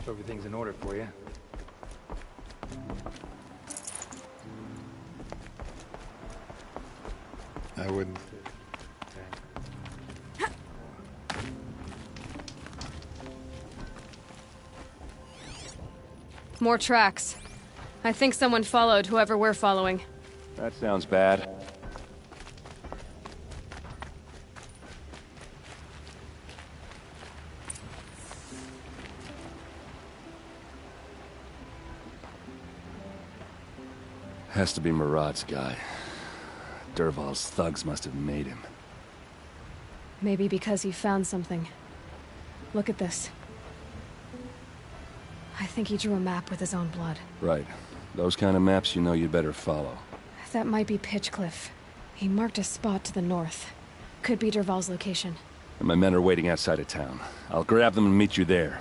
Everything's in order for you. I wouldn't. More tracks. I think someone followed whoever we're following. That sounds bad. Has to be Murad's guy. Dervahl's thugs must have made him. Maybe because he found something. Look at this. I think he drew a map with his own blood. Right. Those kind of maps you know you'd better follow. That might be Pitchcliff. He marked a spot to the north. Could be Dervahl's location. And my men are waiting outside of town. I'll grab them and meet you there.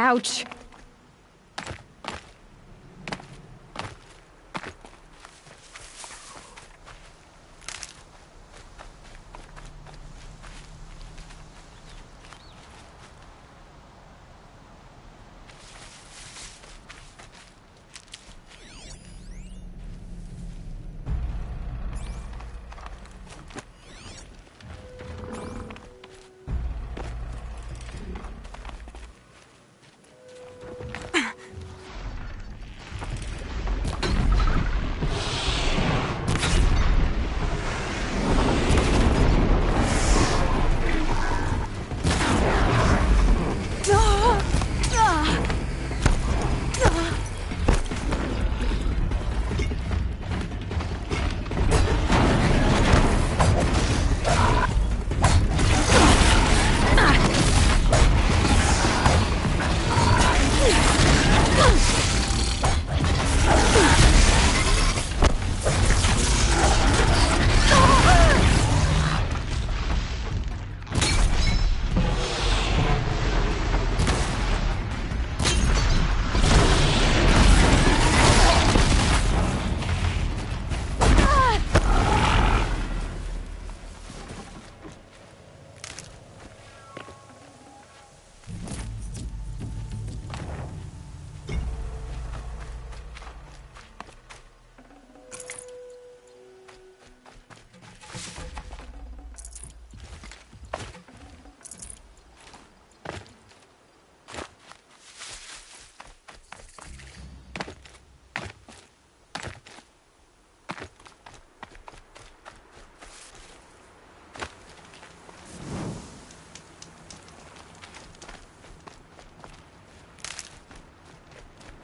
Ouch!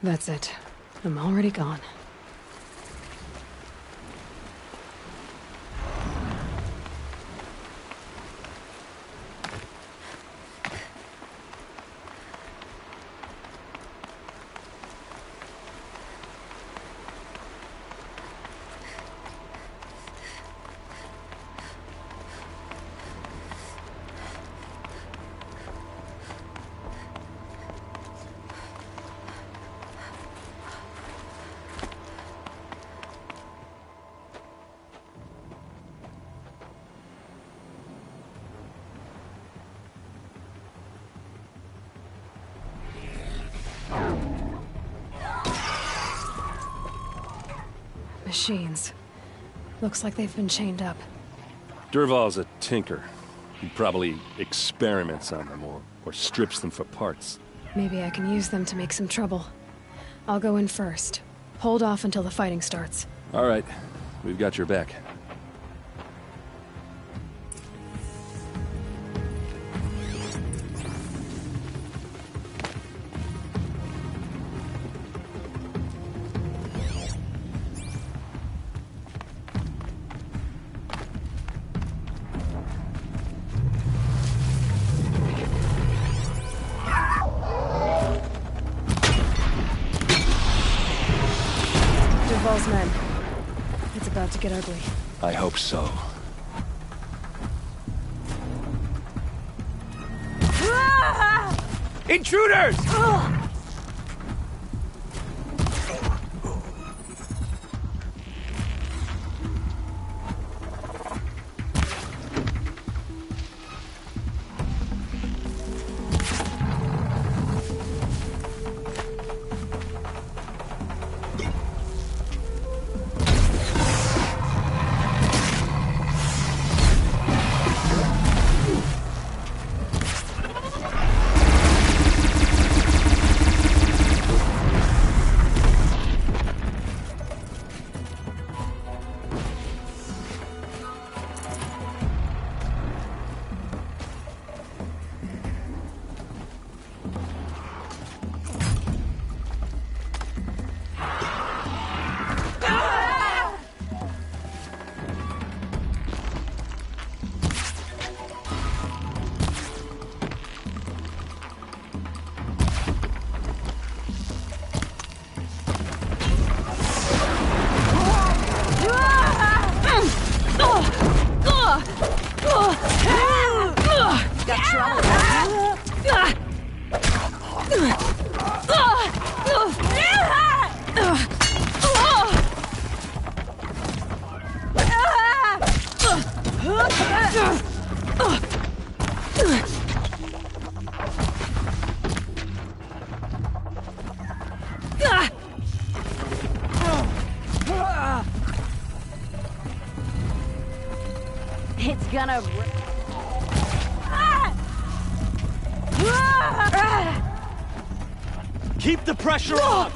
That's it. I'm already gone. Machines. Looks like they've been chained up. Dervahl's a tinker. He probably experiments on them or strips them for parts. Maybe I can use them to make some trouble. I'll go in first. Hold off until the fighting starts. All right. We've got your back. Dervahl's men. It's about to get ugly. I hope so. Intruders! It's gonna... Keep the pressure on!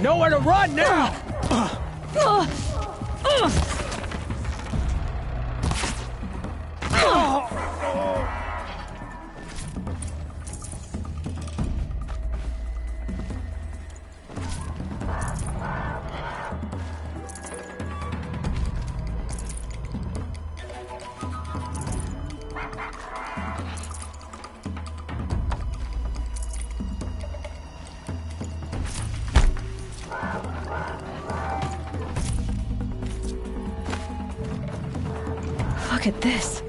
Nowhere to run now! Look at this.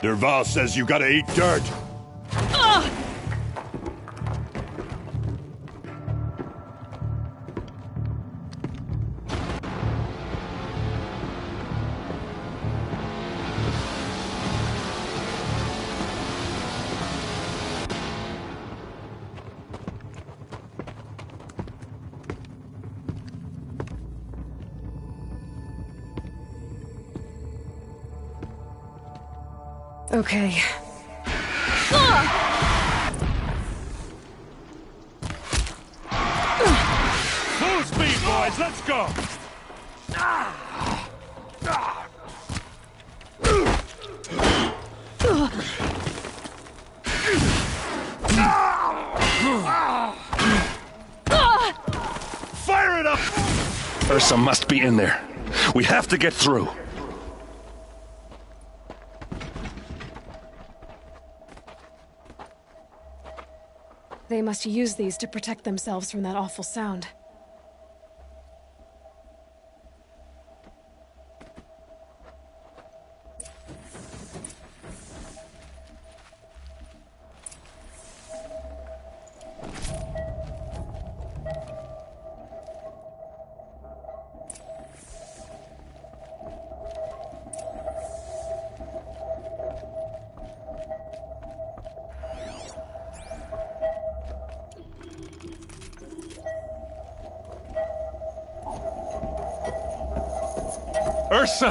Dervahl says you gotta eat dirt. Okay. Full speed, boy! boys, let's go! Fire it up! Ursa must be in there. We have to get through. They must use these to protect themselves from that awful sound. Ursa!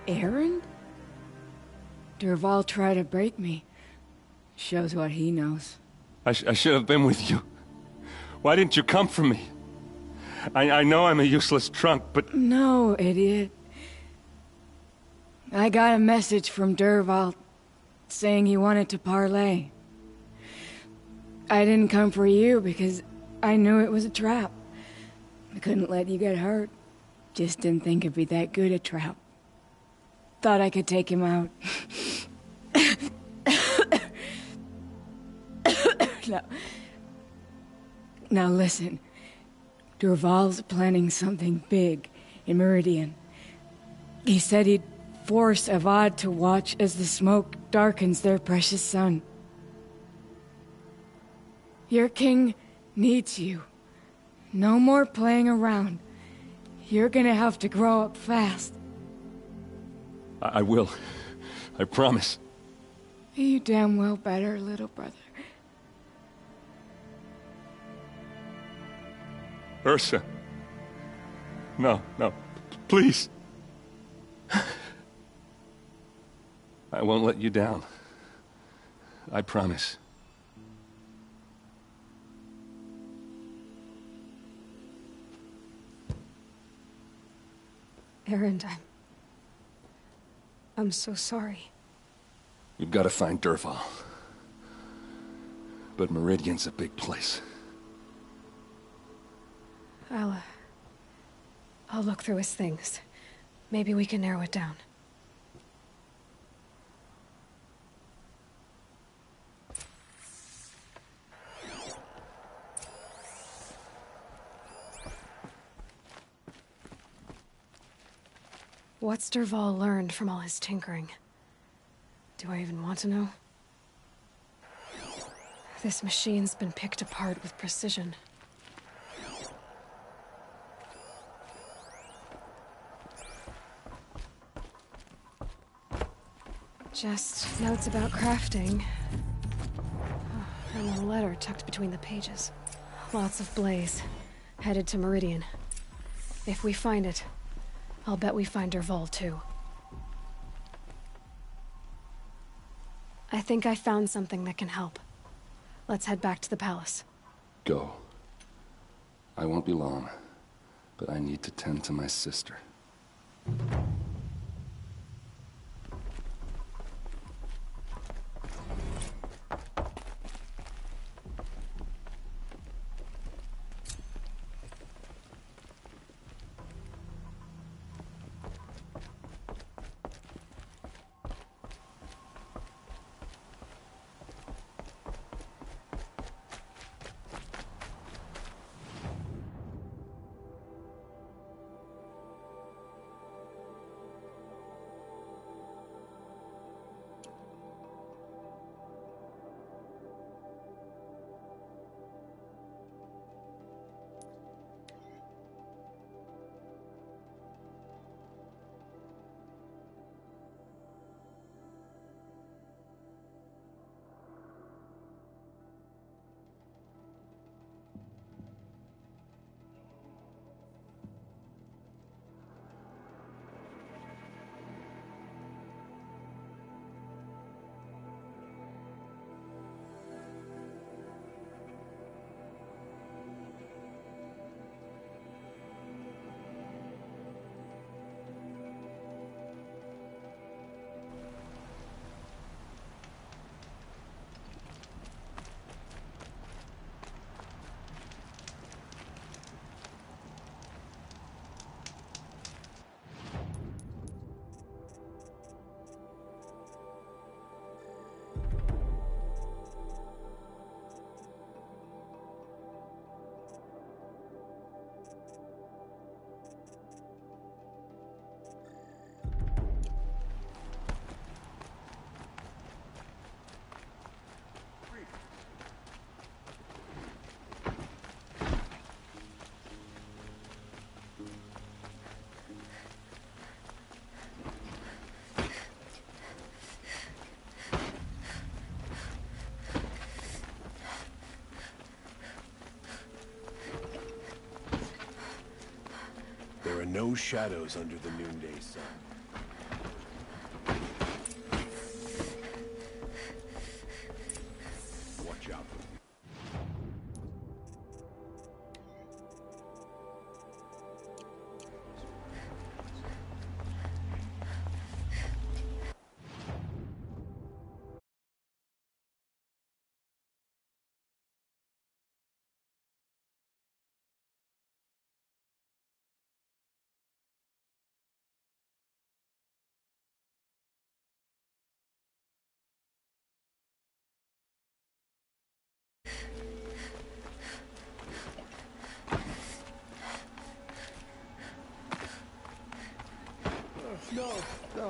Aaron? Dervahl tried to break me. Shows what he knows. I should have been with you. Why didn't you come for me? I know I'm a useless trunk, but... No, idiot. I got a message from Dervahl saying he wanted to parlay. I didn't come for you because I knew it was a trap. I couldn't let you get hurt. Just didn't think it'd be that good a trap. Thought I could take him out. Now listen. Dervahl's planning something big in Meridian. He said he'd force Avad to watch as the smoke darkens their precious sun. Your king needs you. No more playing around. You're gonna have to grow up fast. I will. I promise. You damn well better, little brother. Ursa. No, please. I won't let you down. I promise. Aaron, I'm so sorry. We've got to find Dervahl. But Meridian's a big place. I'll look through his things. Maybe we can narrow it down. What's Dervahl learned from all his tinkering? Do I even want to know? This machine's been picked apart with precision. Just notes about crafting. Oh, and a letter tucked between the pages. Lots of blaze. Headed to Meridian. If we find it, I'll bet we find Dervahl too. I think I found something that can help. Let's head back to the palace. Go. I won't be long, but I need to tend to my sister. No shadows under the noonday sun. Watch out. No,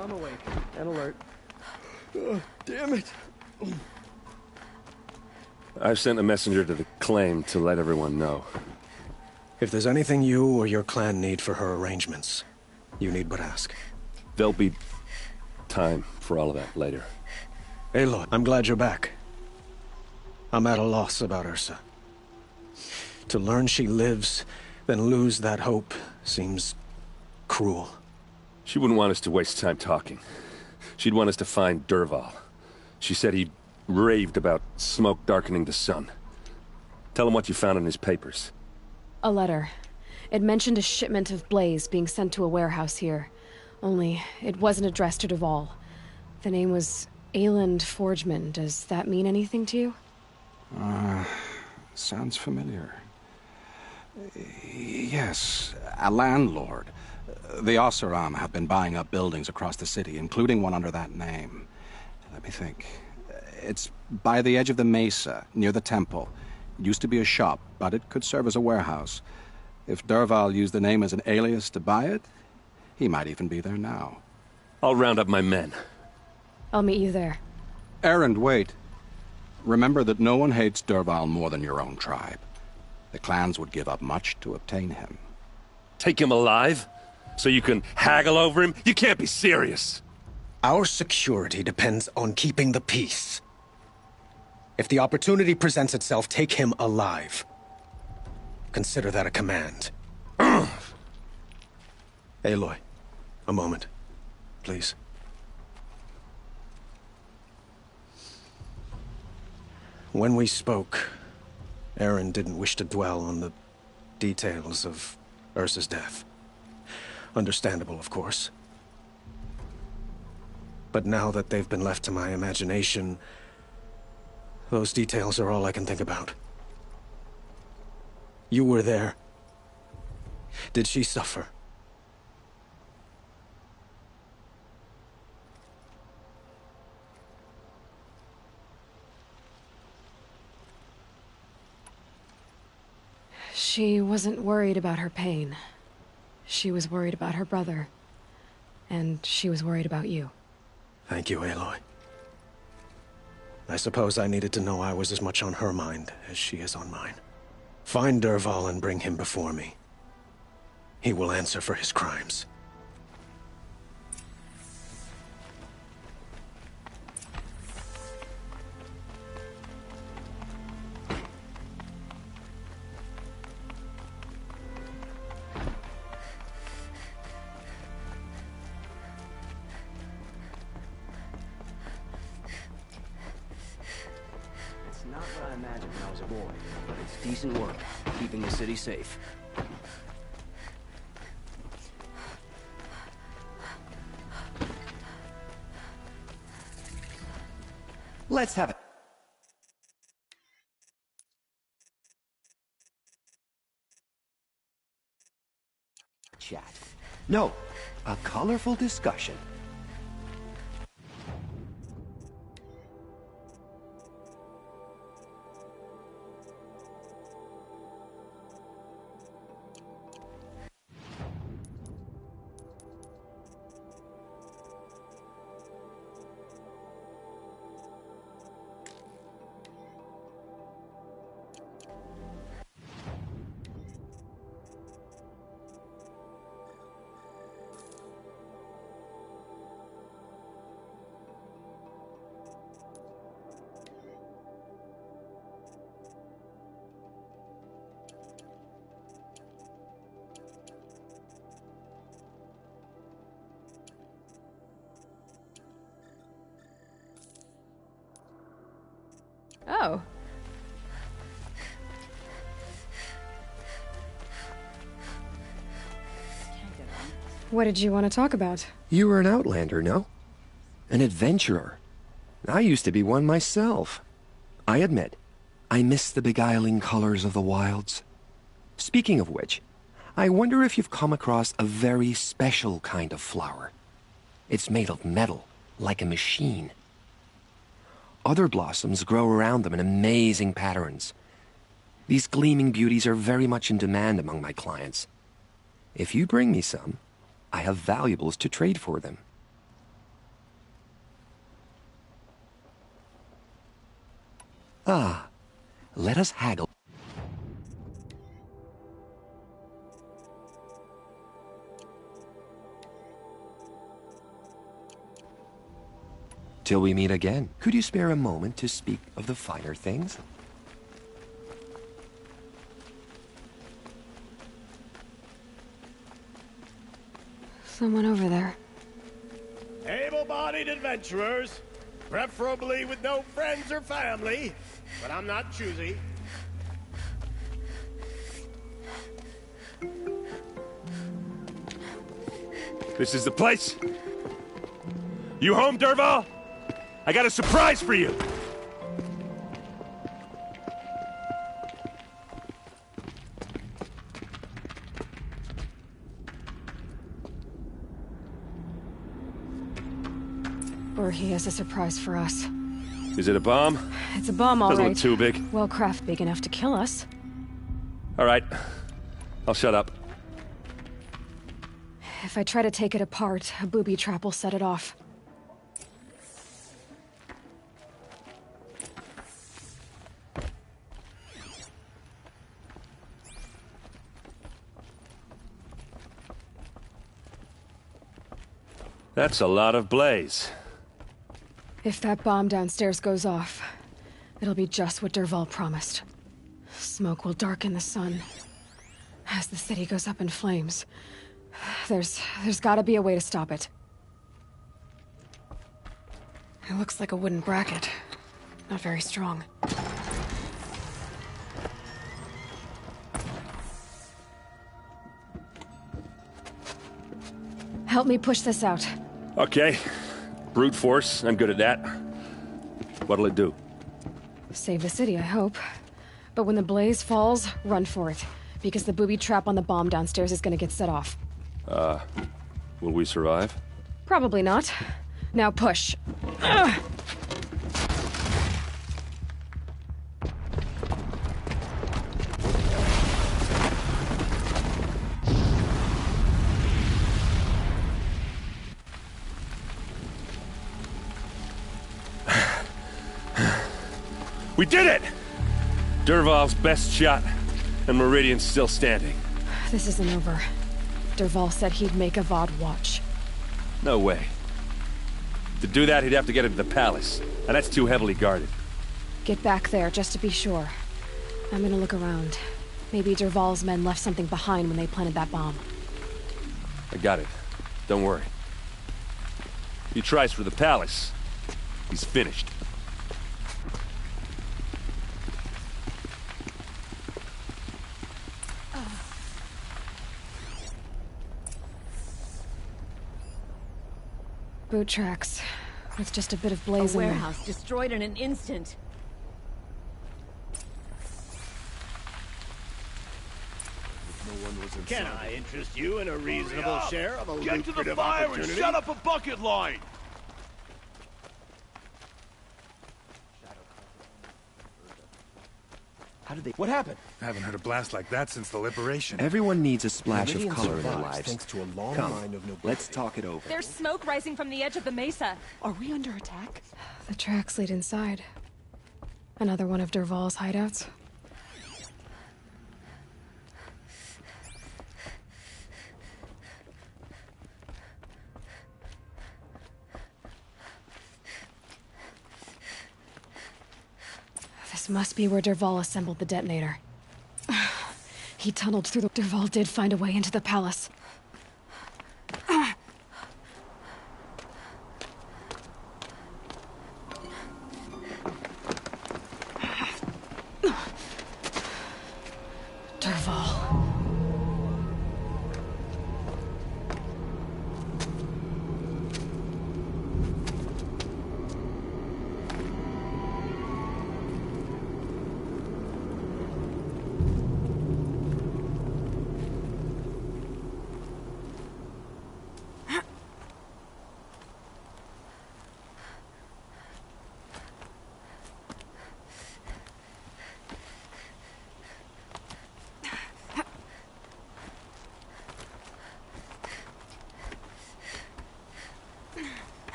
I'm awake and alert. Damn it! I've sent a messenger to the claim to let everyone know. If there's anything you or your clan need for her arrangements, you need but ask. There'll be time for all of that later. Aloy, I'm glad you're back. I'm at a loss about Ursa. To learn she lives, then lose that hope, seems cruel. She wouldn't want us to waste time talking. She'd want us to find Dervahl. She said he raved about smoke darkening the sun. Tell him what you found in his papers. A letter. It mentioned a shipment of blaze being sent to a warehouse here. Only, it wasn't addressed to Dervahl. The name was Ayland Forgeman. Does that mean anything to you? Sounds familiar. Yes, a landlord. The Oseram have been buying up buildings across the city, including one under that name. Let me think. It's by the edge of the mesa, near the temple. It used to be a shop, but it could serve as a warehouse. If Dervahl used the name as an alias to buy it, he might even be there now. I'll round up my men. I'll meet you there. Erend, wait. Remember that no one hates Dervahl more than your own tribe. The clans would give up much to obtain him. Take him alive? So you can haggle over him? You can't be serious! Our security depends on keeping the peace. If the opportunity presents itself, take him alive. Consider that a command. Aloy, a moment, please. When we spoke, Erend didn't wish to dwell on the details of Ursa's death. Understandable, of course. But now that they've been left to my imagination, those details are all I can think about. You were there. Did she suffer? She wasn't worried about her pain. She was worried about her brother. And she was worried about you. Thank you, Aloy. I suppose I needed to know I was as much on her mind as she is on mine. Find Dervahl and bring him before me. He will answer for his crimes. It's not what I imagined when I was a boy, but it's decent work, keeping the city safe. Let's have a chat. No, a colorful discussion. Oh. What did you want to talk about? You were an outlander, no? An adventurer. I used to be one myself. I admit, I miss the beguiling colors of the wilds. Speaking of which, I wonder if you've come across a very special kind of flower. It's made of metal, like a machine. Other blossoms grow around them in amazing patterns. These gleaming beauties are very much in demand among my clients. If you bring me some, I have valuables to trade for them. Ah, let us haggle. Till we meet again, could you spare a moment to speak of the finer things? Someone over there. Able-bodied adventurers, preferably with no friends or family, but I'm not choosy. This is the place? You home, Dervahl? I got a surprise for you! Or he has a surprise for us. Is it a bomb? It's a bomb, all Doesn't right. look too big. Well, craft big enough to kill us. All right. I'll shut up. If I try to take it apart, a booby trap will set it off. That's a lot of blaze. If that bomb downstairs goes off, it'll be just what Dervahl promised. Smoke will darken the sun. As the city goes up in flames, there's gotta be a way to stop it. It looks like a wooden bracket. Not very strong. Help me push this out. Okay. Brute force, I'm good at that. What'll it do? Save the city, I hope. But when the blaze falls, run for it. Because the booby trap on the bomb downstairs is gonna get set off. Will we survive? Probably not. Now push. Ugh. We did it! Dervahl's best shot, and Meridian's still standing. This isn't over. Dervahl said he'd make Avad watch. No way. To do that, he'd have to get into the palace, and that's too heavily guarded. Get back there, just to be sure. I'm gonna look around. Maybe Dervahl's men left something behind when they planted that bomb. I got it. Don't worry. He tries for the palace. He's finished. Boot tracks, with just a bit of A blaze in them. warehouse destroyed in an instant. Can I interest you in a reasonable share of a Get to the lucrative fire opportunity? and set up a bucket line! How did they... What happened? I haven't heard a blast like that since the liberation. Everyone needs a splash of Meridian color in their survives lives. thanks to a long Come, line of nobility. let's talk it over. There's smoke rising from the edge of the mesa. Are we under attack? The tracks lead inside. Another one of Dervahl's hideouts. This must be where Dervahl assembled the detonator. He tunneled through the... Dervahl did find a way into the palace.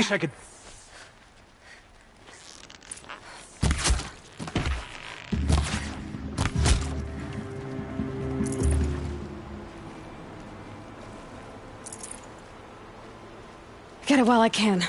wish I could... Get it while I can.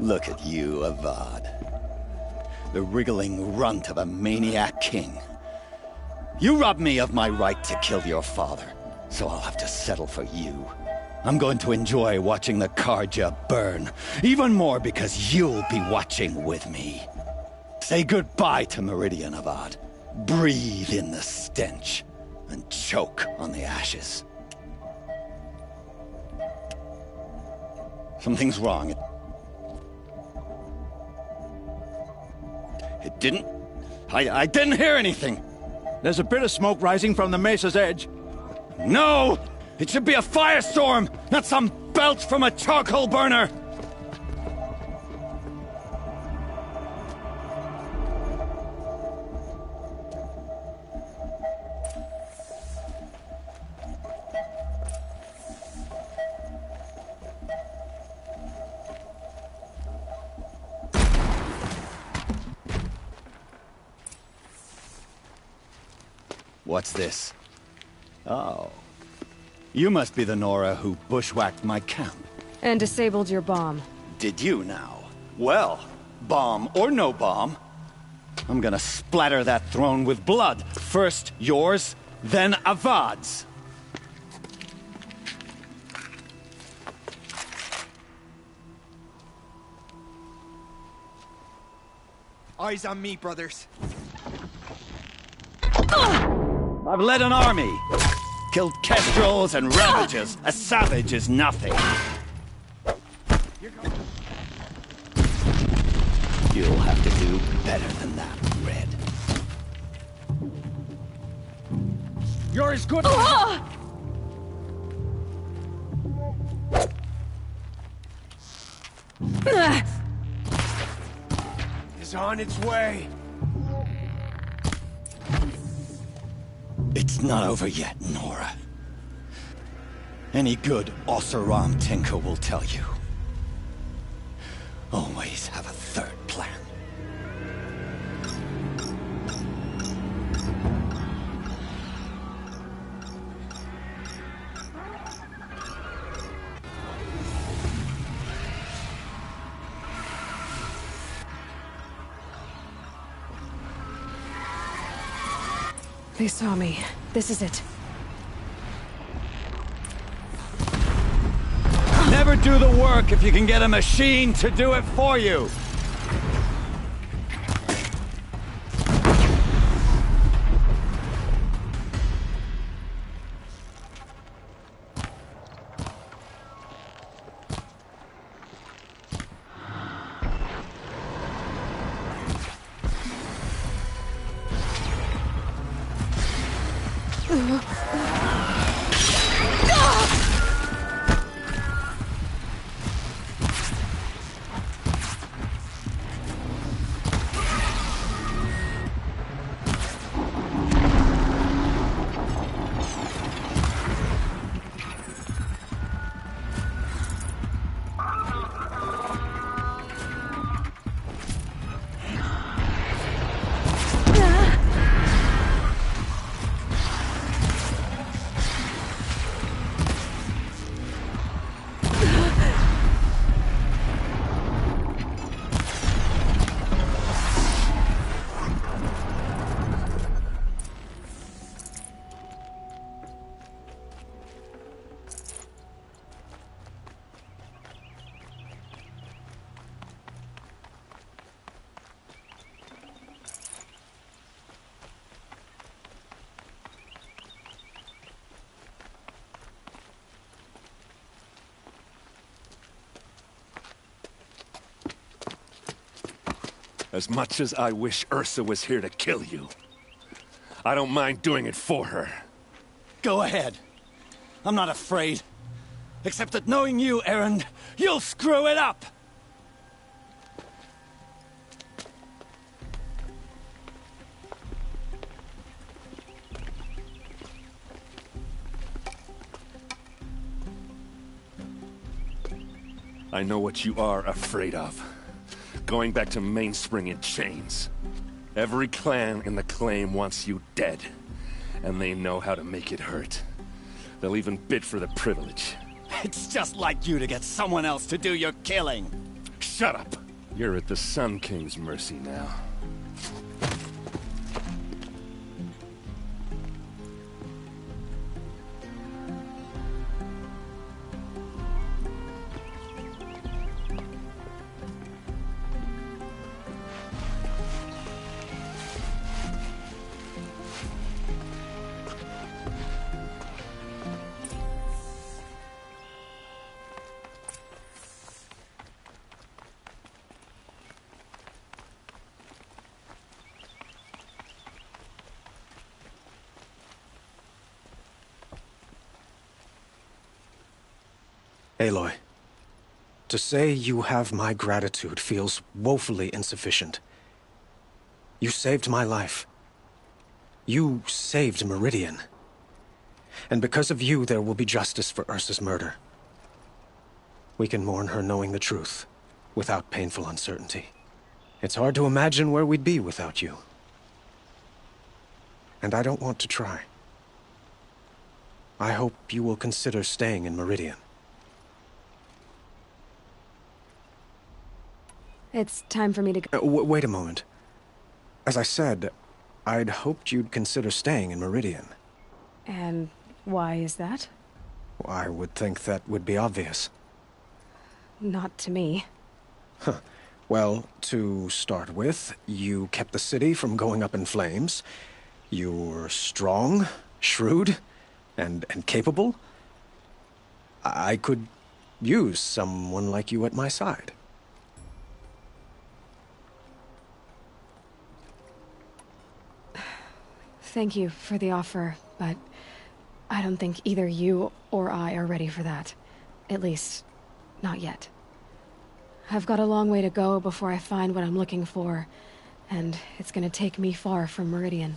Look at you, Avad. The wriggling runt of a maniac king. You robbed me of my right to kill your father, so I'll have to settle for you. I'm going to enjoy watching the Carja burn, even more because you'll be watching with me. Say goodbye to Meridian, Avad. Breathe in the stench, and choke on the ashes. Something's wrong. It didn't... I didn't hear anything. There's a bit of smoke rising from the mesa's edge. No! It should be a firestorm, not some belch from a charcoal burner! What's this? Oh. You must be the Nora who bushwhacked my camp. And disabled your bomb. Did you now? Well, bomb or no bomb, I'm gonna splatter that throne with blood. First yours, then Avad's. Eyes on me, brothers. I've led an army. Killed kestrels and ravages. A savage is nothing. You'll have to do better than that, Red. You're as good... Is on its way. It's not over yet, Nora. Any good Oseram tinker will tell you. Always have a third plan. They saw me. This is it. Never do the work if you can get a machine to do it for you. As much as I wish Ursa was here to kill you, I don't mind doing it for her. Go ahead. I'm not afraid. Except that knowing you, Erend, you'll screw it up! I know what you are afraid of. Going back to Mainspring in chains. Every clan in the claim wants you dead. And they know how to make it hurt. They'll even bid for the privilege. It's just like you to get someone else to do your killing. Shut up! You're at the Sun King's mercy now. Aloy, to say you have my gratitude feels woefully insufficient. You saved my life. You saved Meridian. And because of you, there will be justice for Ursa's murder. We can mourn her knowing the truth, without painful uncertainty. It's hard to imagine where we'd be without you. And I don't want to try. I hope you will consider staying in Meridian. It's time for me to go. Wait a moment. As I said, I'd hoped you'd consider staying in Meridian. And why is that? I would think that would be obvious. Not to me. Huh. Well, to start with, you kept the city from going up in flames. You're strong, shrewd, and capable. I could use someone like you at my side. Thank you for the offer, but I don't think either you or I are ready for that. At least, not yet. I've got a long way to go before I find what I'm looking for, and it's gonna take me far from Meridian.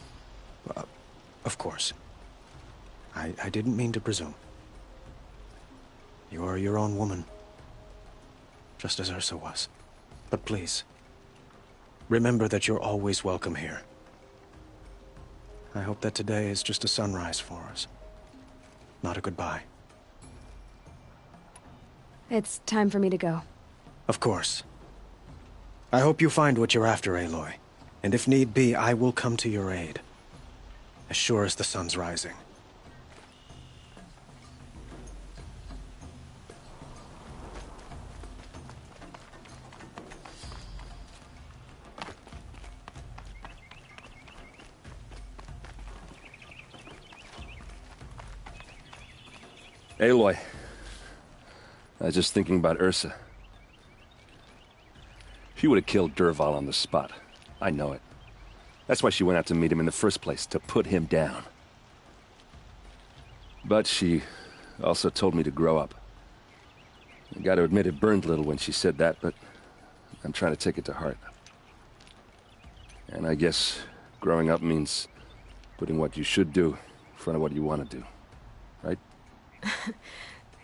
Of course. I didn't mean to presume. You are your own woman, just as Ursa was. But please, remember that you're always welcome here. I hope that today is just a sunrise for us, not a goodbye. It's time for me to go. Of course. I hope you find what you're after, Aloy. And if need be, I will come to your aid. As sure as the sun's rising. Aloy, I was just thinking about Ursa. She would have killed Dervahl on the spot. I know it. That's why she went out to meet him in the first place, to put him down. But she also told me to grow up. I gotta admit it burned a little when she said that, but I'm trying to take it to heart. And I guess growing up means putting what you should do in front of what you want to do. Right?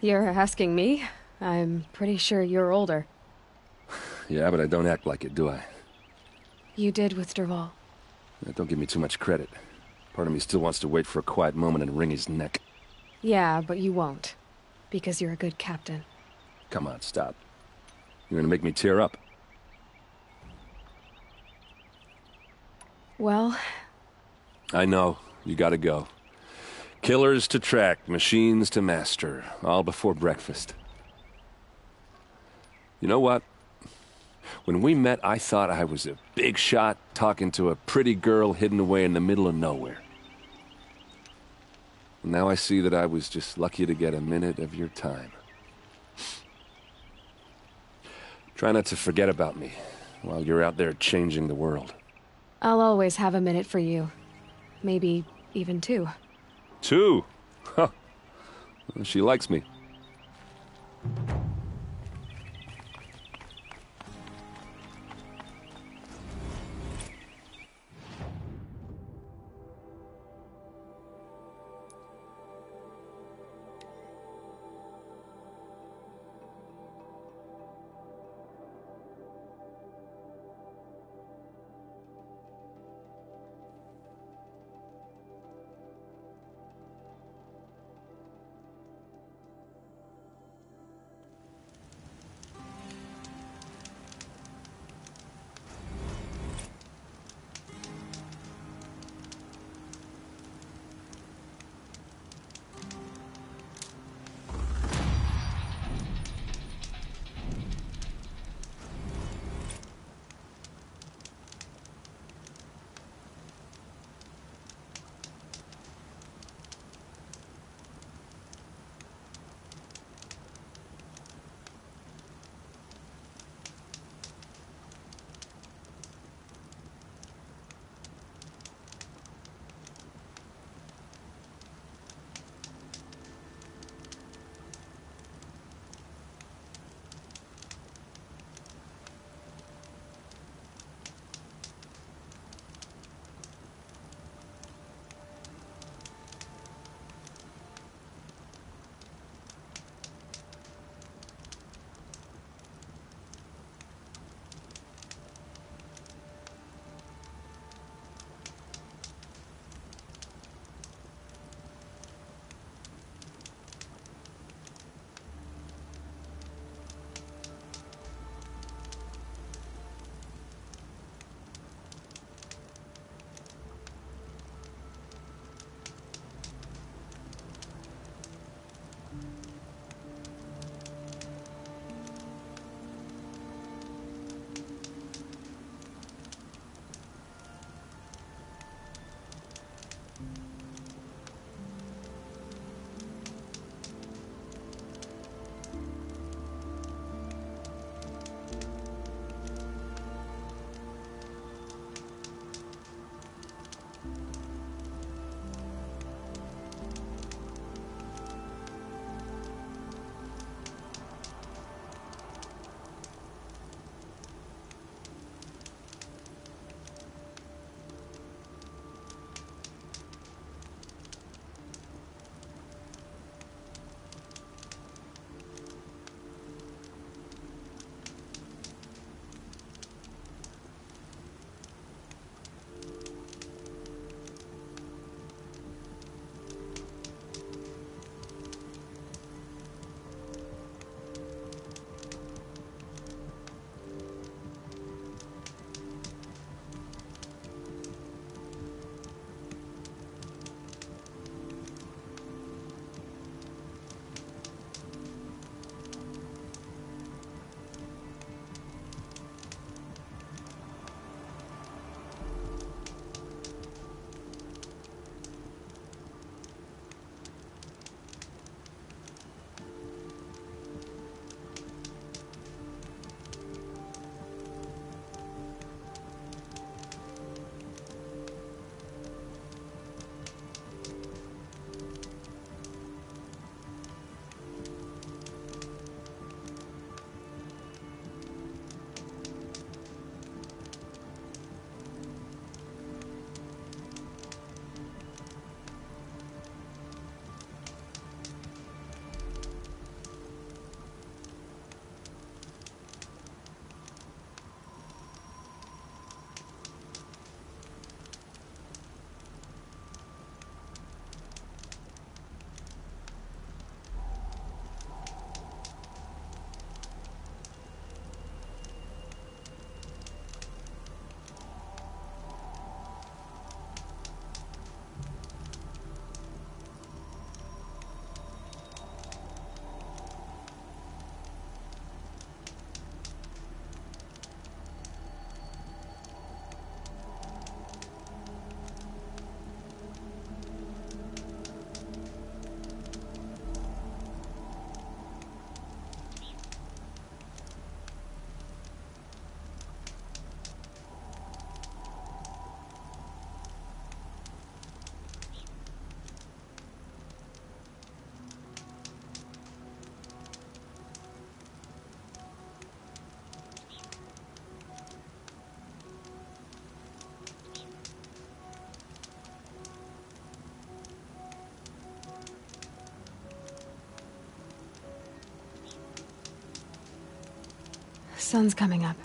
You're asking me? I'm pretty sure you're older. Yeah, but I don't act like it, do I? You did with Dervahl. Don't give me too much credit. Part of me still wants to wait for a quiet moment and wring his neck. Yeah, but you won't. Because you're a good captain. Come on, stop. You're gonna make me tear up. Well... I know. You gotta go. Killers to track, machines to master. All before breakfast. You know what? When we met, I thought I was a big shot talking to a pretty girl hidden away in the middle of nowhere. Now I see that I was just lucky to get a minute of your time. Try not to forget about me. while you're out there changing the world. I'll always have a minute for you. Maybe even two. Two? Huh. She likes me. sun's coming up.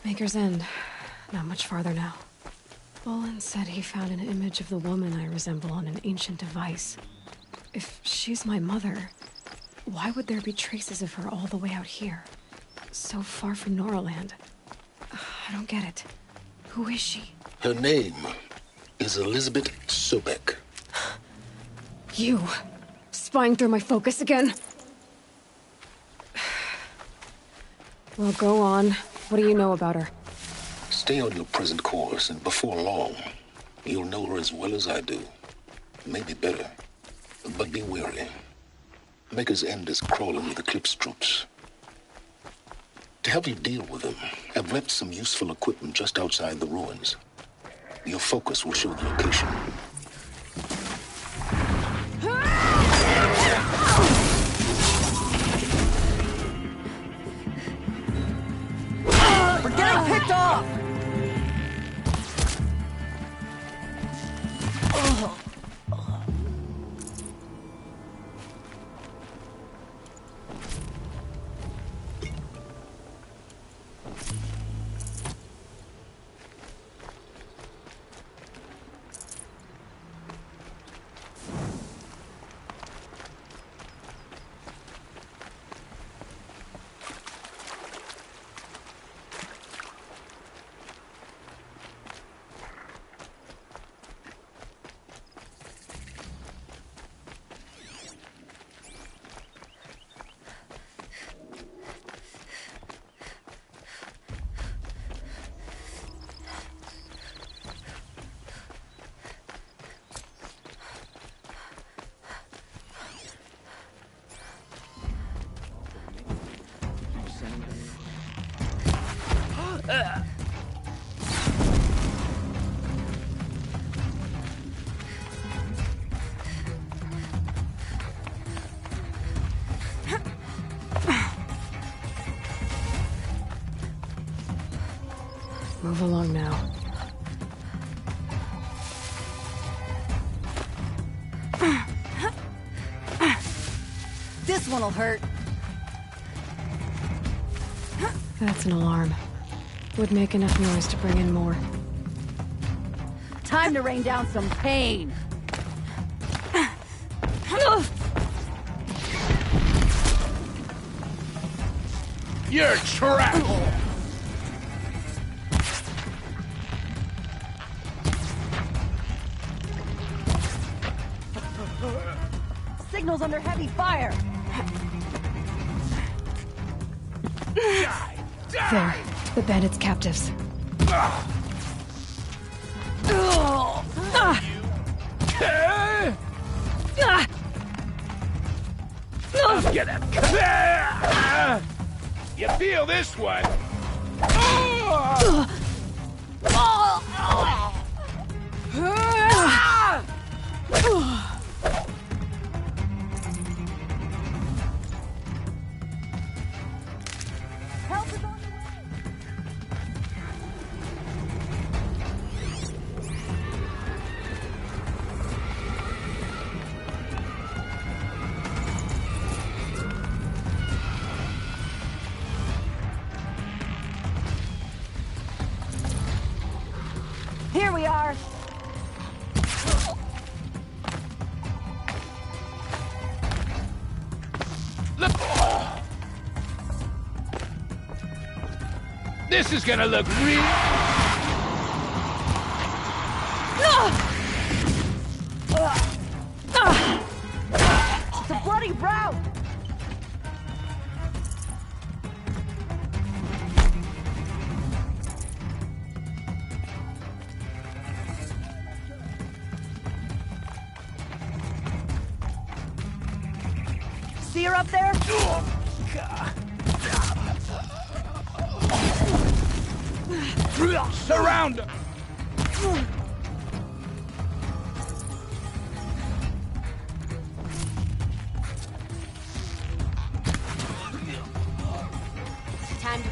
Maker's End. Not much farther now. Bolin said he found an image of the woman I resemble on an ancient device. If she's my mother, why would there be traces of her all the way out here? So far from Noraland. I don't get it. Who is she? Her name is Elizabeth Sobek. You! Spying through my focus again? Well, go on. What do you know about her? Stay on your present course, and before long, you'll know her as well as I do. Maybe better. But be wary. Maker's End is crawling with Eclipse troops. To help you deal with them, I've left some useful equipment just outside the ruins. Your focus will show the location. We're getting picked off! Move along now. This one'll hurt. That's an alarm. Would make enough noise to bring in more. Time to rain down some pain. You're trapped! Signal's under heavy fire. There. The bandits' captives. I'm gonna... You feel this one? Help is on the way. Here we are. Look. This is gonna look real. It's a bloody rout. See her up there? Surround her! Time to...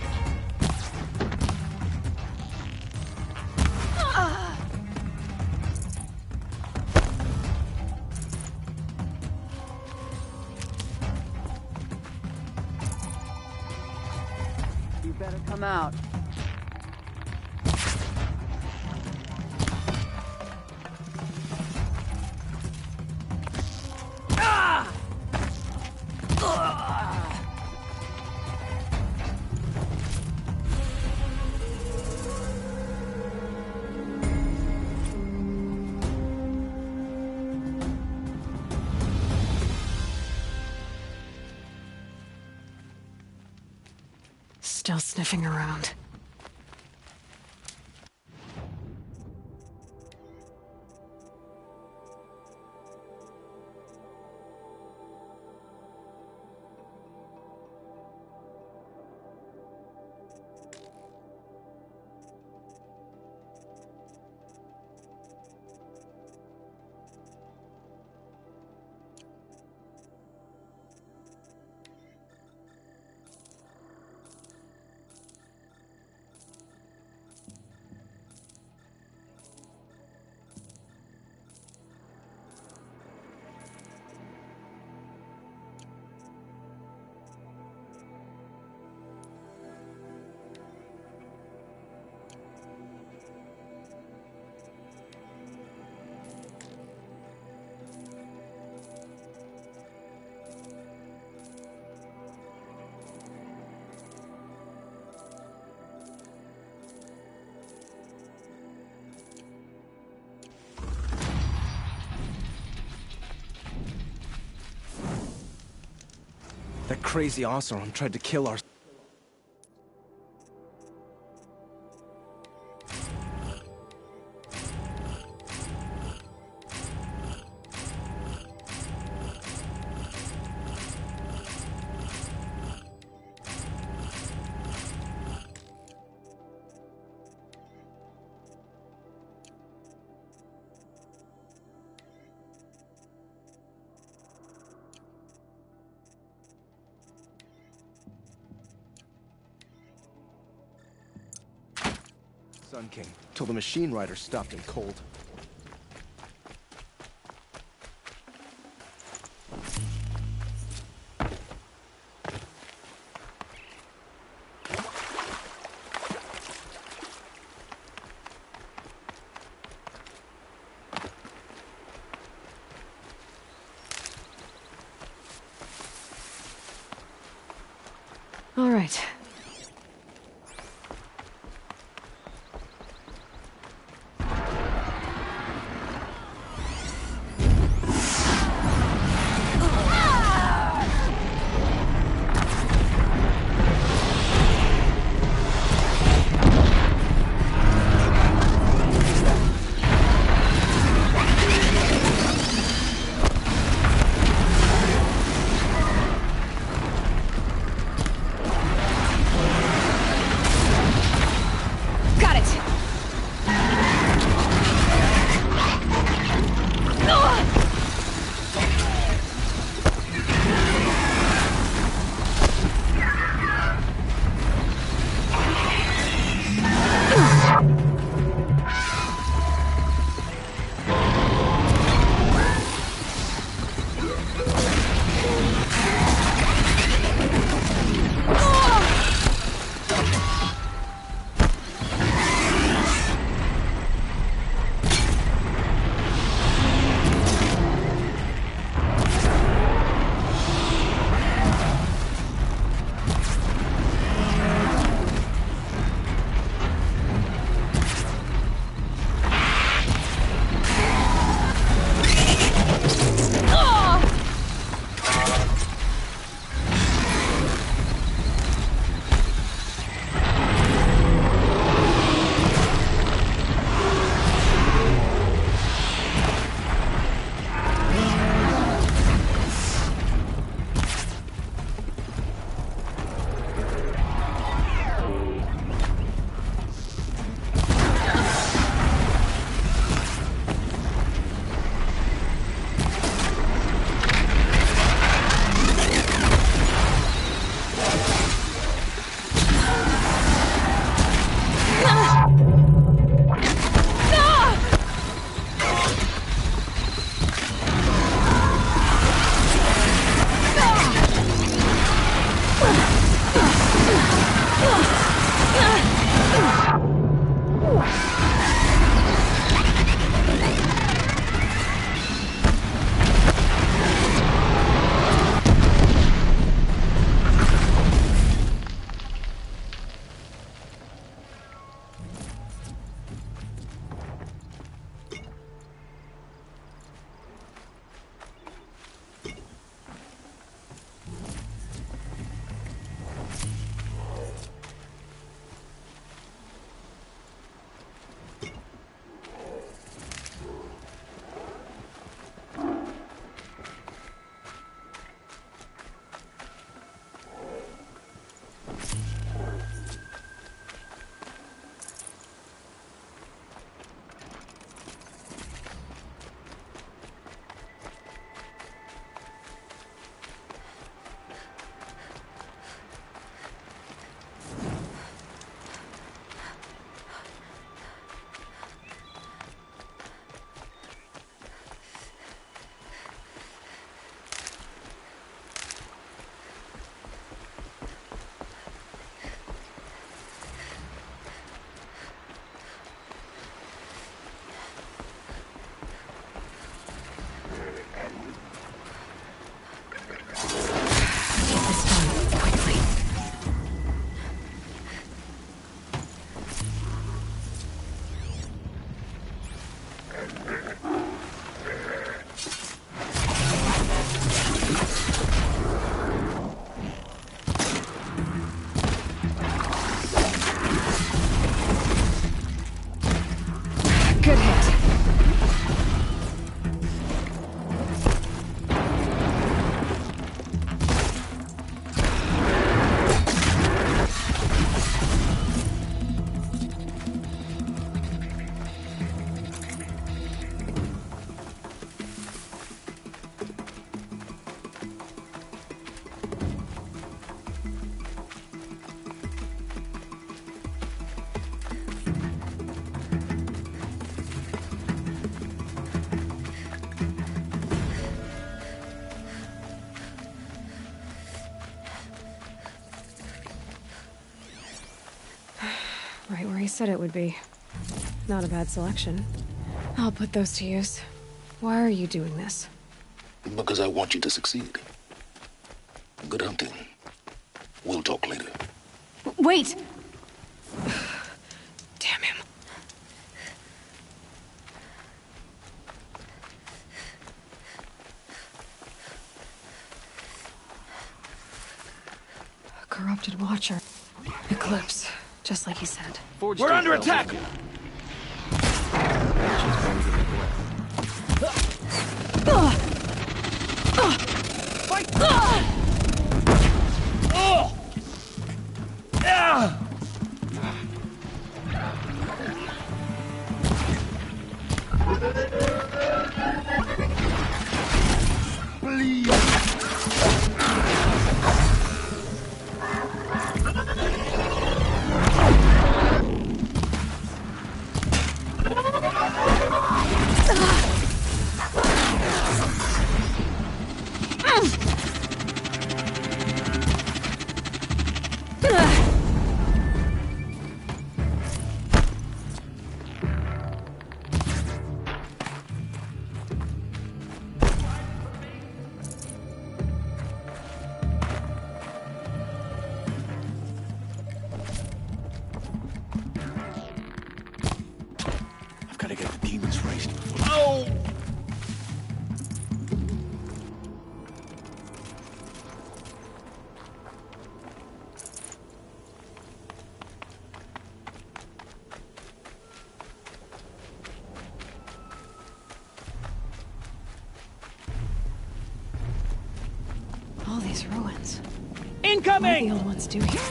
You better come out. still sniffing around. That crazy Oseram tried to kill our... Sun King, till the machine rider stopped him cold. All right. Good hit. Right where he said it would be. Not a bad selection. I'll put those to use. Why are you doing this? Because I want you to succeed. Good hunting. We'll talk later. Wait! Damn him. A corrupted Watcher. Eclipse. Just like he said. We're under attack! Gotta get the demons raised. Oh! All these ruins. Incoming! What do the old ones do here?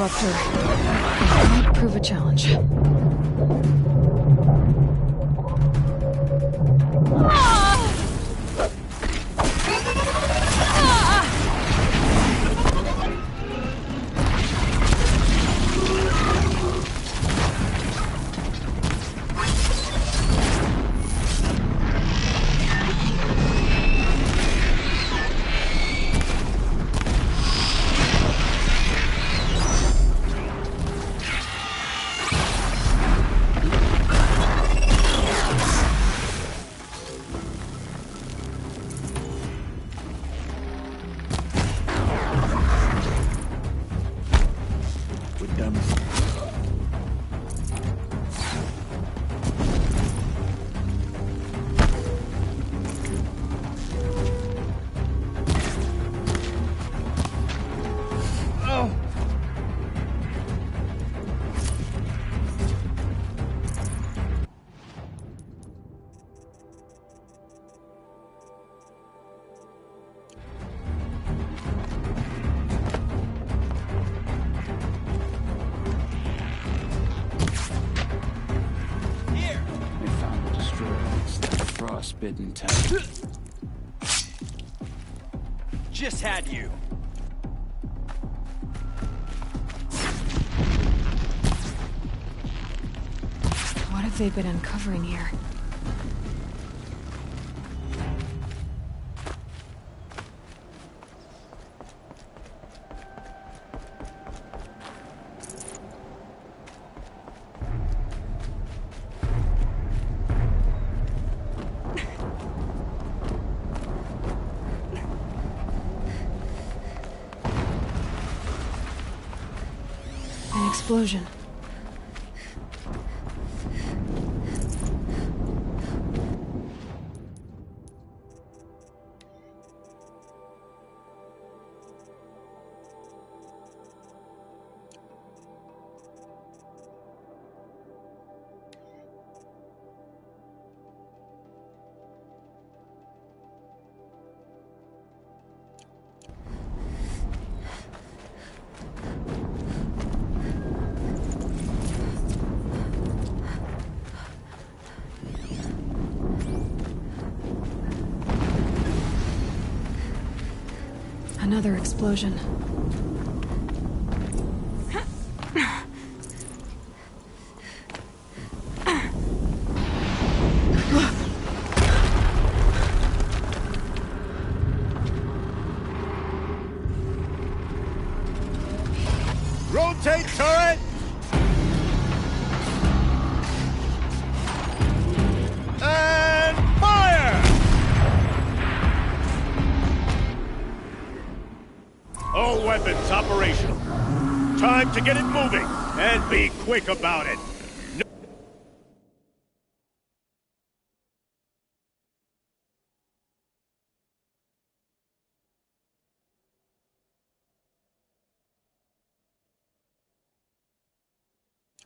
Corruptor. Might prove a challenge. Frostbitten town. Just had you. What have they been uncovering here? An explosion. Another explosion. Rotate turret! And fire! All weapons operational. Time to get it moving, and be quick about it.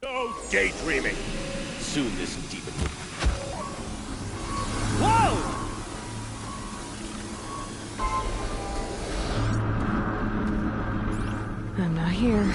No daydreaming. Soon this demon will... Whoa! I'm not here.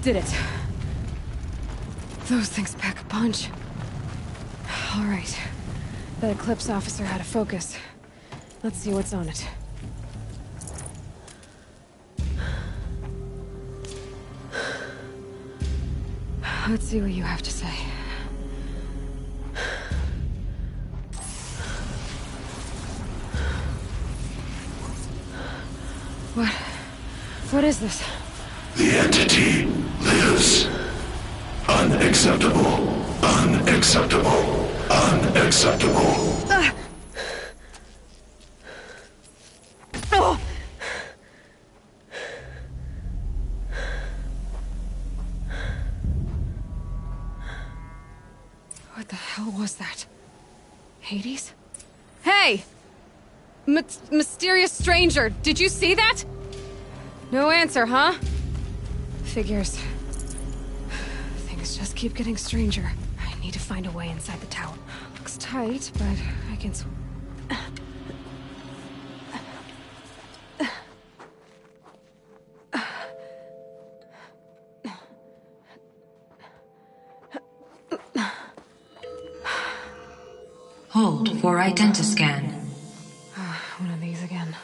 Did it. Those things pack a punch. All right. That Eclipse officer had a focus. Let's see what's on it. Let's see what you have to say. What is this? The entity lives. Unacceptable. Unacceptable. Unacceptable. Oh! What the hell was that? Hades? Hey! Mysterious stranger, did you see that? No answer, huh? Figures. Things just keep getting stranger. I need to find a way inside the tower. Looks tight, but I can... Hold for identiscan. One of these again.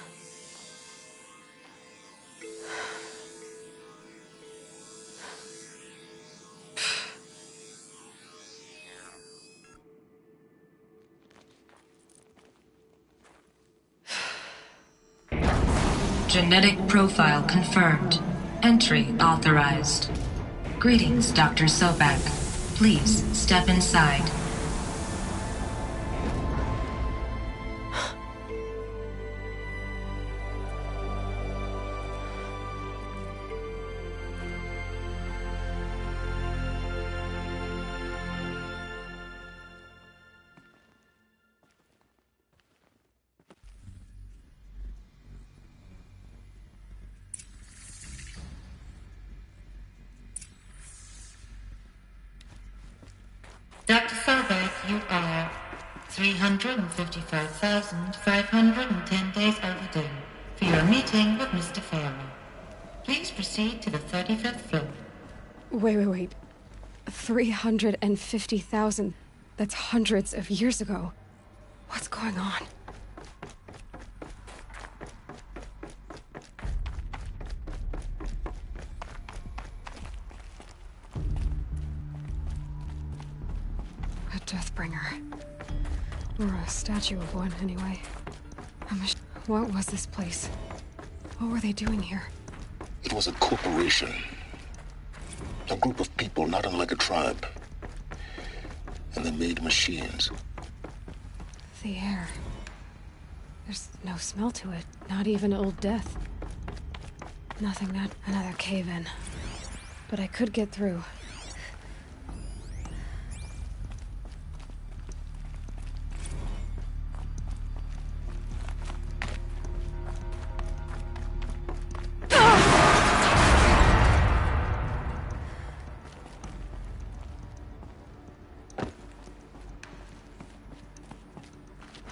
Genetic profile confirmed. Entry authorized. Greetings, Dr. Sobek. Please step inside. Dr. 355,510 days overdue for your meeting with Mr. Farrell. Please proceed to the 35th floor. Wait. 350,000. That's hundreds of years ago. What's going on? A Deathbringer. Or a statue of one, anyway. What was this place? What were they doing here? It was a corporation. A group of people not unlike a tribe. And they made machines. The air. There's no smell to it. Not even Old Death. Nothing, not another cave-in. But I could get through.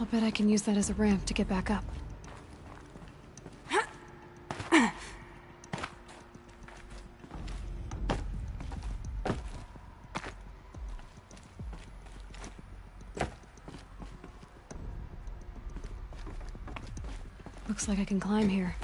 I'll bet I can use that as a ramp to get back up. Looks like I can climb here.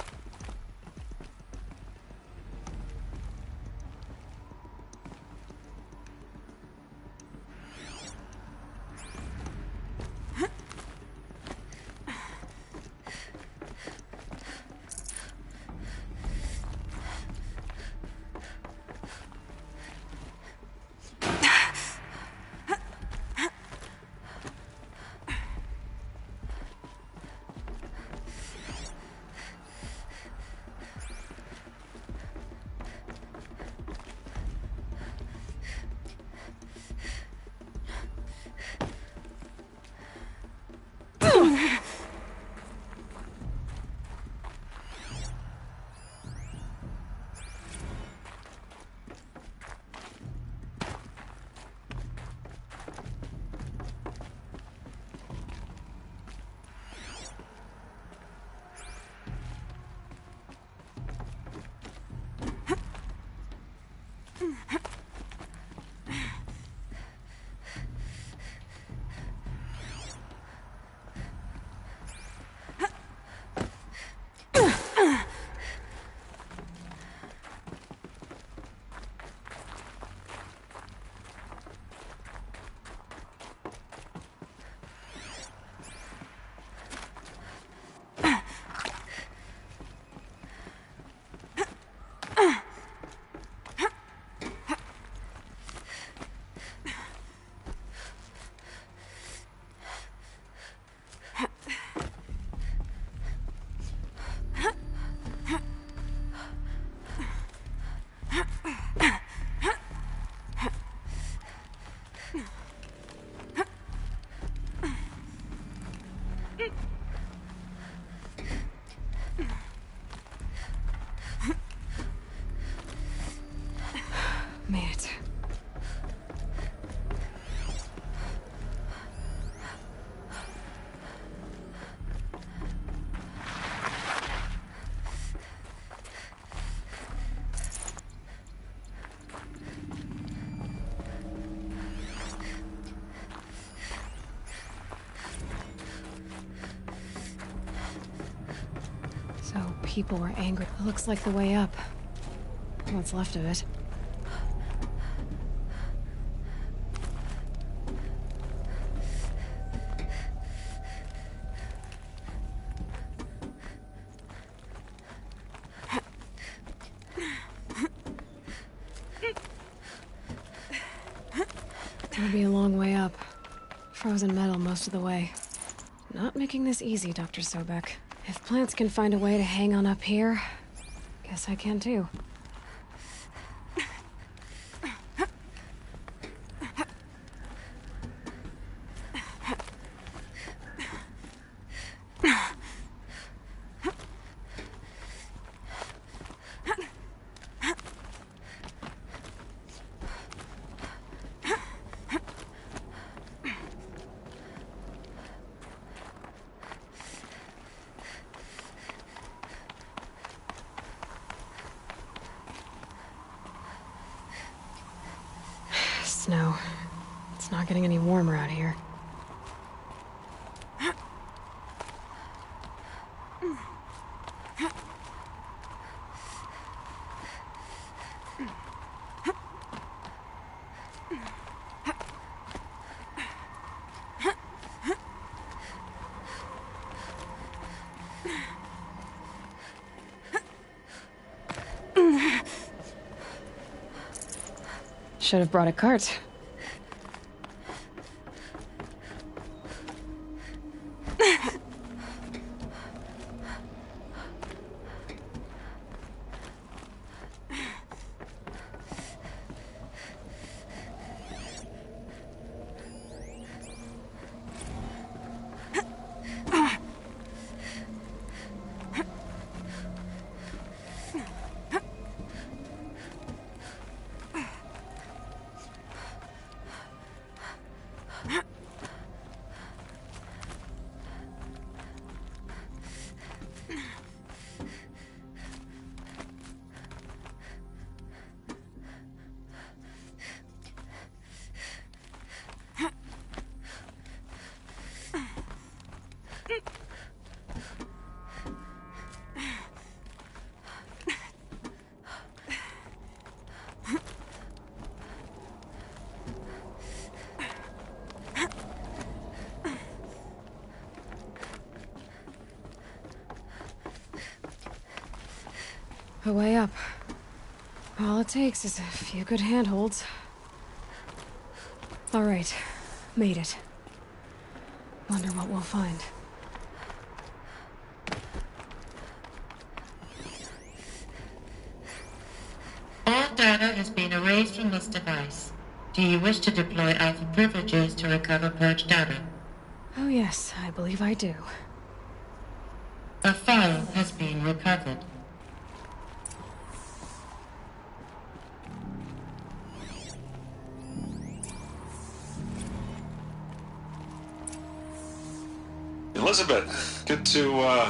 Made it. So people were angry. It looks like the way up. What's left of it. It'll be a long way up. Frozen metal most of the way. Not making this easy, Dr. Sobek. If plants can find a way to hang on up here, guess I can too. It's not getting any warmer out here. Should have brought a cart. A way up. All it takes is a few good handholds. All right, made it. Wonder what we'll find. All data has been erased from this device. Do you wish to deploy Alpha privileges to recover purged data? Oh yes, I believe I do. A file has been recovered. Elizabeth, good to,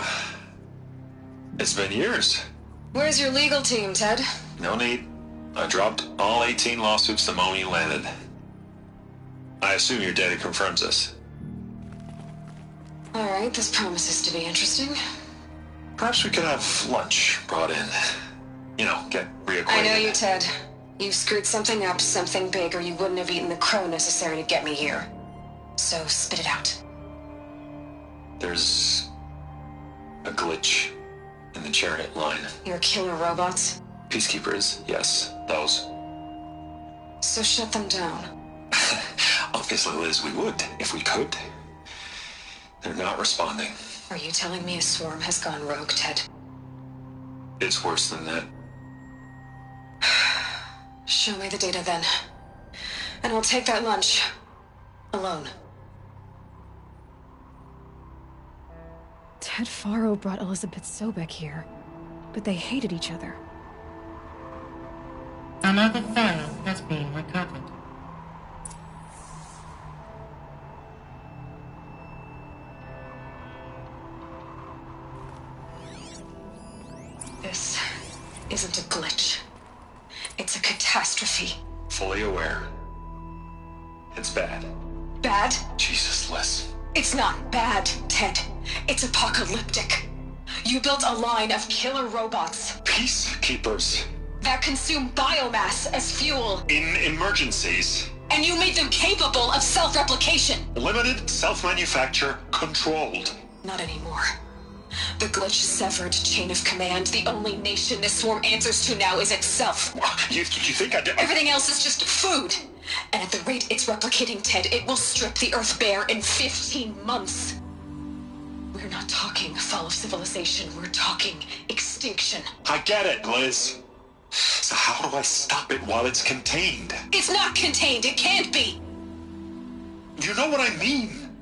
it's been years. Where's your legal team, Ted? No need. I dropped all 18 lawsuits the moment you landed. I assume your data confirms this. All right, this promises to be interesting. Perhaps we could have lunch brought in. You know, get reacquainted. I know you, Ted. You screwed something up, something big, or you wouldn't have eaten the crow necessary to get me here. So spit it out. There's a glitch in the chariot line. Your killer robots? Peacekeepers, yes, those. So shut them down. Obviously, Liz, we would, if we could. They're not responding. Are you telling me a swarm has gone rogue, Ted? It's worse than that. Show me the data then. And I'll take that lunch. Alone. Ted Faro brought Elizabeth Sobek here, but they hated each other. Another file has been recovered. This isn't a glitch. It's a catastrophe. Fully aware. It's bad. Bad? Jesus, Liz. It's not bad, Ted. It's apocalyptic. You built a line of killer robots. Peacekeepers. That consume biomass as fuel. In emergencies. And you made them capable of self-replication. Limited, self-manufacture, controlled. Not anymore. The glitch severed chain of command. The only nation this swarm answers to now is itself. You think I did? Everything else is just food. And at the rate it's replicating, Ted, it will strip the Earth bare in 15 months. We're not talking fall of civilization. We're talking extinction. I get it, Liz. So how do I stop it while it's contained? It's not contained. It can't be. You know what I mean?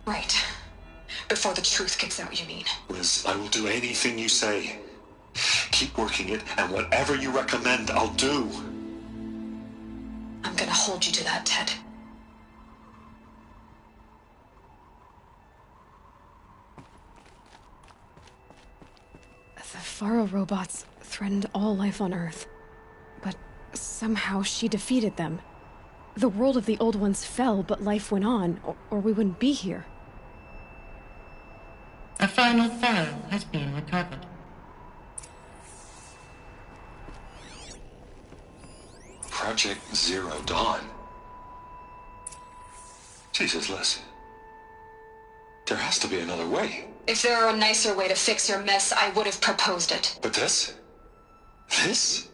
Right. Before the truth gets out, you mean? Liz, I will do anything you say. Keep working it, and whatever you recommend, I'll do. I'm gonna hold you to that, Ted. The Faro robots threatened all life on Earth. But somehow she defeated them. The world of the Old Ones fell, but life went on, or we wouldn't be here. A final file has been recovered. Project Zero Dawn. Jesus, Liz. There has to be another way. If there were a nicer way to fix your mess, I would have proposed it. But this? This?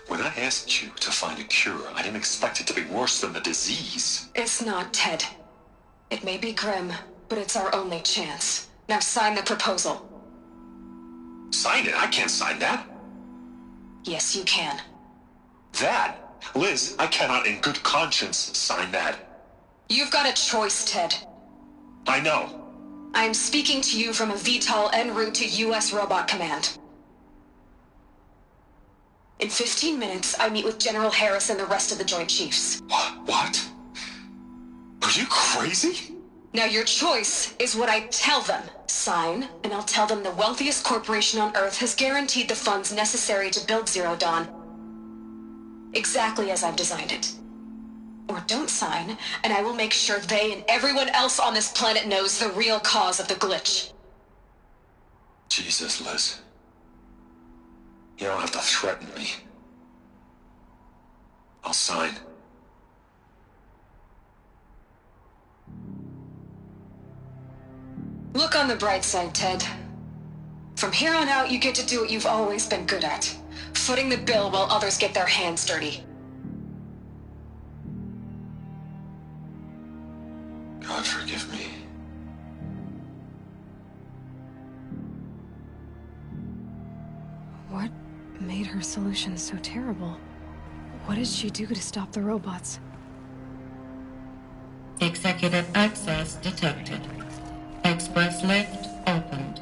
When I asked you to find a cure, I didn't expect it to be worse than the disease. It's not, Ted. It may be grim, but it's our only chance. Now sign the proposal. Sign it? I can't sign that. Yes, you can. That? Liz, I cannot in good conscience sign that. You've got a choice, Ted. I know. I am speaking to you from a VTOL en route to U.S. Robot Command. In 15 minutes, I meet with General Harris and the rest of the Joint Chiefs. What? Are you crazy? Now your choice is what I tell them. Sign, and I'll tell them the wealthiest corporation on Earth has guaranteed the funds necessary to build Zero Dawn. Exactly as I've designed it. Or don't sign, and I will make sure they and everyone else on this planet knows the real cause of the glitch. Jesus, Liz. You don't have to threaten me. I'll sign. Look on the bright side, Ted. From here on out, you get to do what you've always been good at. Footing the bill while others get their hands dirty. God forgive me. What made her solution so terrible? What did she do to stop the robots? Executive access detected. Express lift opened.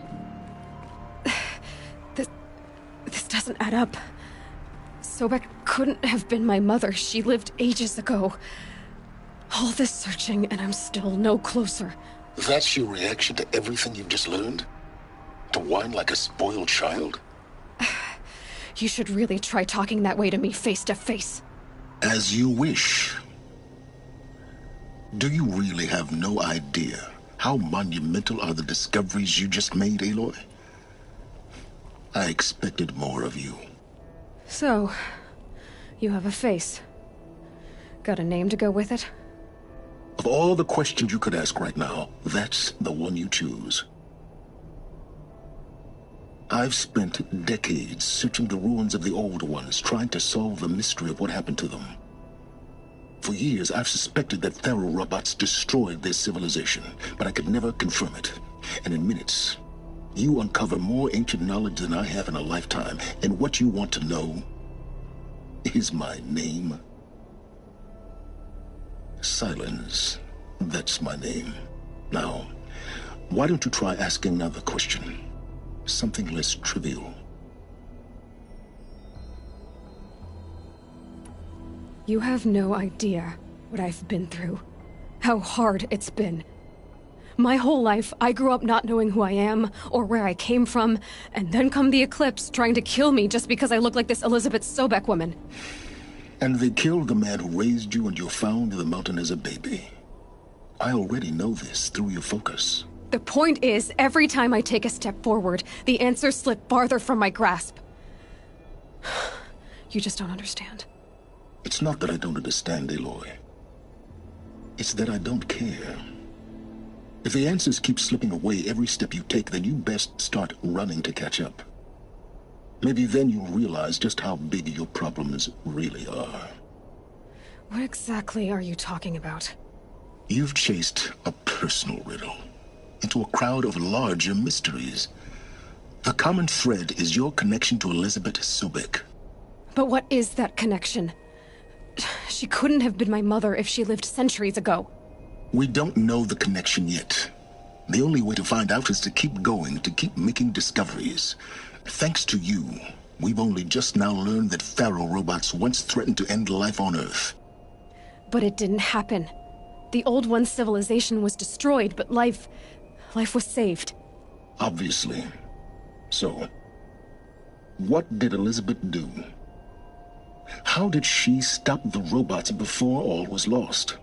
This doesn't add up. Sobek couldn't have been my mother. She lived ages ago. All this searching, and I'm still no closer. That's your reaction to everything you've just learned? To whine like a spoiled child? You should really try talking that way to me face to face. As you wish. Do you really have no idea how monumental are the discoveries you just made, Aloy? I expected more of you. So, you have a face. Got a name to go with it? Of all the questions you could ask right now, that's the one you choose. I've spent decades searching the ruins of the Old Ones, trying to solve the mystery of what happened to them. For years, I've suspected that Faro robots destroyed their civilization, but I could never confirm it. And in minutes, you uncover more ancient knowledge than I have in a lifetime, and what you want to know is my name. Silence. That's my name. Now, why don't you try asking another question? Something less trivial. You have no idea what I've been through. How hard it's been. My whole life, I grew up not knowing who I am, or where I came from, and then come the Eclipse trying to kill me just because I look like this Elizabeth Sobek woman. And they killed the man who raised you and you found the mountain as a baby. I already know this through your focus. The point is, every time I take a step forward, the answers slip farther from my grasp. You just don't understand. It's not that I don't understand, Aloy. It's that I don't care. If the answers keep slipping away every step you take, then you best start running to catch up. Maybe then you'll realize just how big your problems really are. What exactly are you talking about? You've chased a personal riddle into a crowd of larger mysteries. The common thread is your connection to Elizabeth Sobek. But what is that connection? She couldn't have been my mother if she lived centuries ago. We don't know the connection yet. The only way to find out is to keep going, to keep making discoveries. Thanks to you, we've only just now learned that Faro robots once threatened to end life on Earth. But it didn't happen. The Old One's civilization was destroyed, but life was saved. Obviously. So, what did Elizabeth do? How did she stop the robots before all was lost?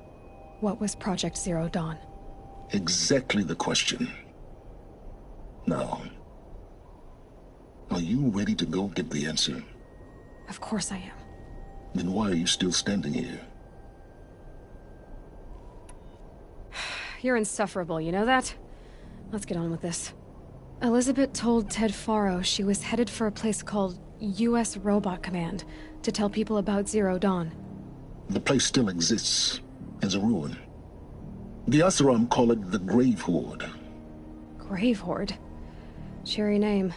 What was Project Zero Dawn? Exactly the question. Now, are you ready to go get the answer? Of course I am. Then why are you still standing here? You're insufferable, you know that? Let's get on with this. Elizabeth told Ted Faro she was headed for a place called U.S. Robot Command to tell people about Zero Dawn. The place still exists as a ruin. The Oseram call it the Grave Horde. Grave Horde? Cheery name.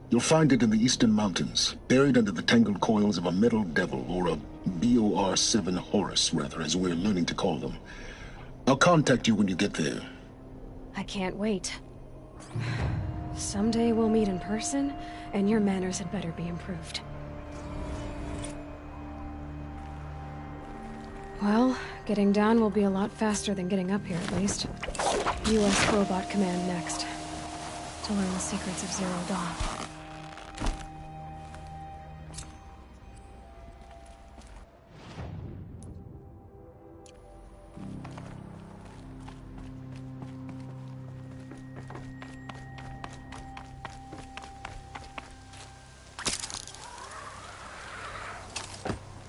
You'll find it in the Eastern Mountains, buried under the tangled coils of a metal devil, or a BOR-7 Horus, rather, as we're learning to call them. I'll contact you when you get there. I can't wait. Someday we'll meet in person, and your manners had better be improved. Well, getting down will be a lot faster than getting up here, at least. U.S. Robot Command next. To learn the secrets of Zero Dawn.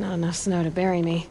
Not enough snow to bury me.